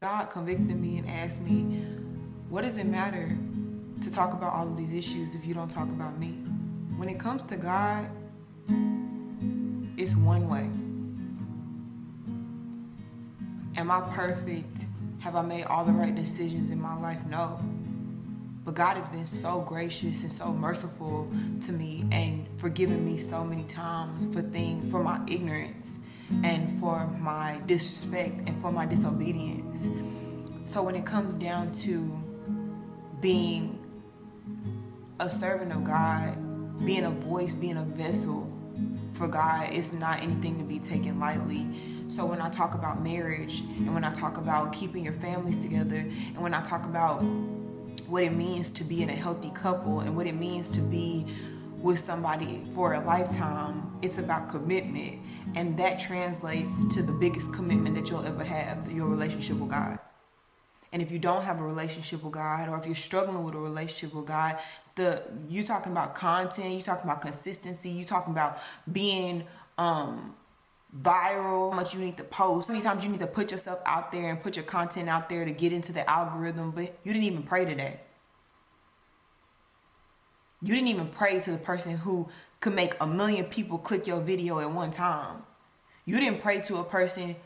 God convicted me and asked me, what does it matter to talk about all of these issues if you don't talk about me? When it comes to God, it's one way. Am I perfect? Have I made all the right decisions in my life? No. But God has been so gracious and so merciful to me and forgiven me so many times for my ignorance and for my disrespect and for my disobedience. So when it comes down to being a servant of God, being a voice, being a vessel for God, it's not anything to be taken lightly. So when I talk about marriage, and when I talk about keeping your families together, and when I talk about what it means to be in a healthy couple and what it means to be with somebody for a lifetime, it's about commitment. And that translates to the biggest commitment that you'll ever have, your relationship with God. And if you don't have a relationship with God, or if you're struggling with a relationship with God, you talking about content, you talking about consistency, you talking about being viral, how much you need to post, how many times you need to put yourself out there and put your content out there to get into the algorithm, but you didn't even pray to that. You didn't even pray to the person who could make 1 million people click your video at one time. You didn't pray to a person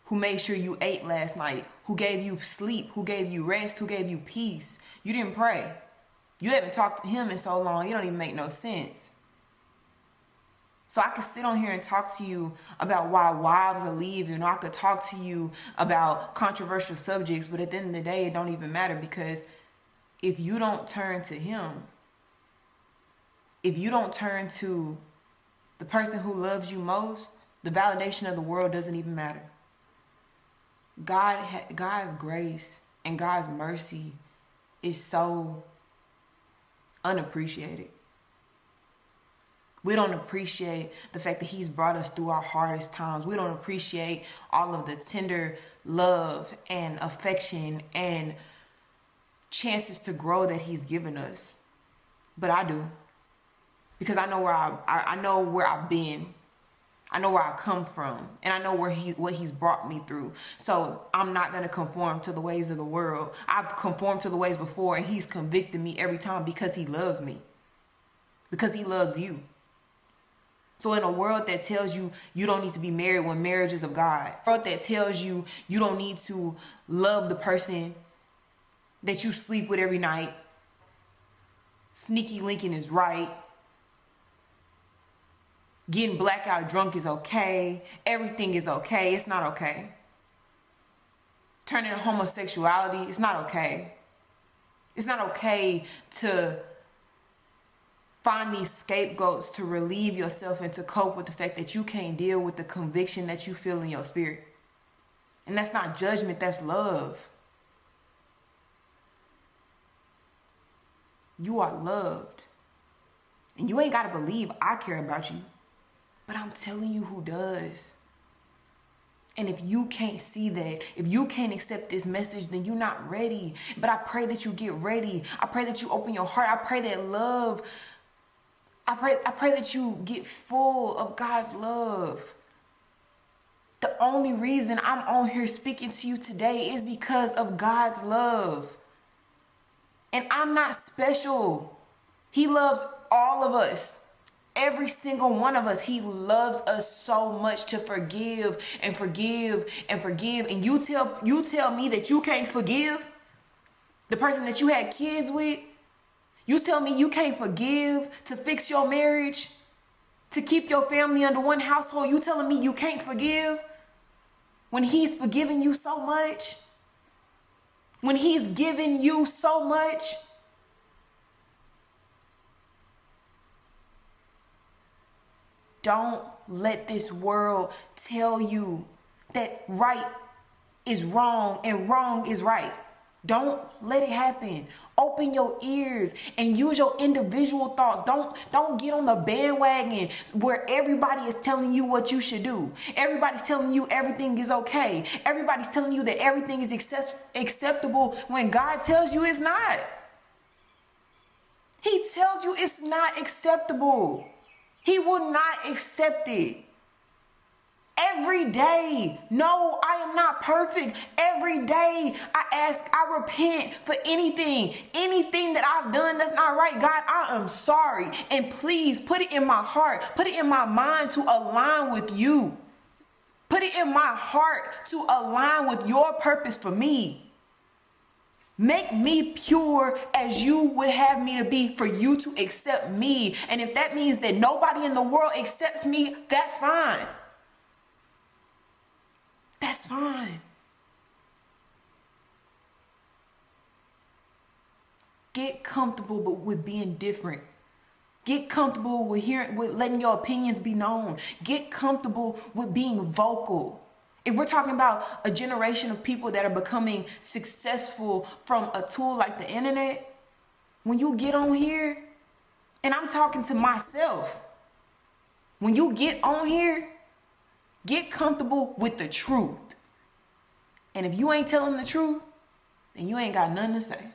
who made sure you ate last night, who gave you sleep, who gave you rest, who gave you peace. You didn't pray. You haven't talked to him in so long, it don't even make no sense. So I could sit on here and talk to you about why wives are leaving, or I could talk to you about controversial subjects, but at the end of the day, it don't even matter, because if you don't turn to him, if you don't turn to the person who loves you most, the validation of the world doesn't even matter. God's grace and God's mercy is so unappreciated. We don't appreciate the fact that he's brought us through our hardest times. We don't appreciate all of the tender love and affection and chances to grow that he's given us. But I do. Because I know where I know where I've been. I know where I come from, and I know what he's brought me through. So I'm not going to conform to the ways of the world. I've conformed to the ways before, and he's convicted me every time because he loves me. Because he loves you. So in a world that tells you you don't need to be married when marriage is of God, a world that tells you you don't need to love the person that you sleep with every night, sneaky linking is right, getting blackout drunk is okay, everything is okay, it's not okay. Turning to homosexuality, it's not okay. It's not okay to find these scapegoats to relieve yourself and to cope with the fact that you can't deal with the conviction that you feel in your spirit. And that's not judgment, that's love. You are loved. And you ain't got to believe I care about you. But I'm telling you who does. And if you can't see that, if you can't accept this message, then you're not ready. But I pray that you get ready. I pray that you open your heart. I pray that love, I pray that you get full of God's love. The only reason I'm on here speaking to you today is because of God's love. And I'm not special. He loves all of us. Every single one of us. He loves us so much to forgive and forgive and forgive. And you tell me that you can't forgive the person that you had kids with? You tell me you can't forgive to fix your marriage, to keep your family under one household? You telling me you can't forgive when he's forgiven you so much? When he's given you so much? Don't let this world tell you that right is wrong and wrong is right. Don't let it happen. Open your ears and use your individual thoughts. Don't get on the bandwagon where everybody is telling you what you should do. Everybody's telling you everything is okay. Everybody's telling you that everything is acceptable when God tells you it's not. He tells you it's not acceptable. He will not accept it. Every day. No, I am not perfect. Every day I repent for anything that I've done that's not right. God, I am sorry. And please put it in my heart, put it in my mind to align with you. Put it in my heart to align with your purpose for me. Make me pure as you would have me to be for you to accept me. And if that means that nobody in the world accepts me, that's fine. That's fine. Get comfortable with being different. Get comfortable with letting your opinions be known. Get comfortable with being vocal. If we're talking about a generation of people that are becoming successful from a tool like the internet, when you get on here, and I'm talking to myself, when you get on here, get comfortable with the truth. And if you ain't telling the truth, then you ain't got nothing to say.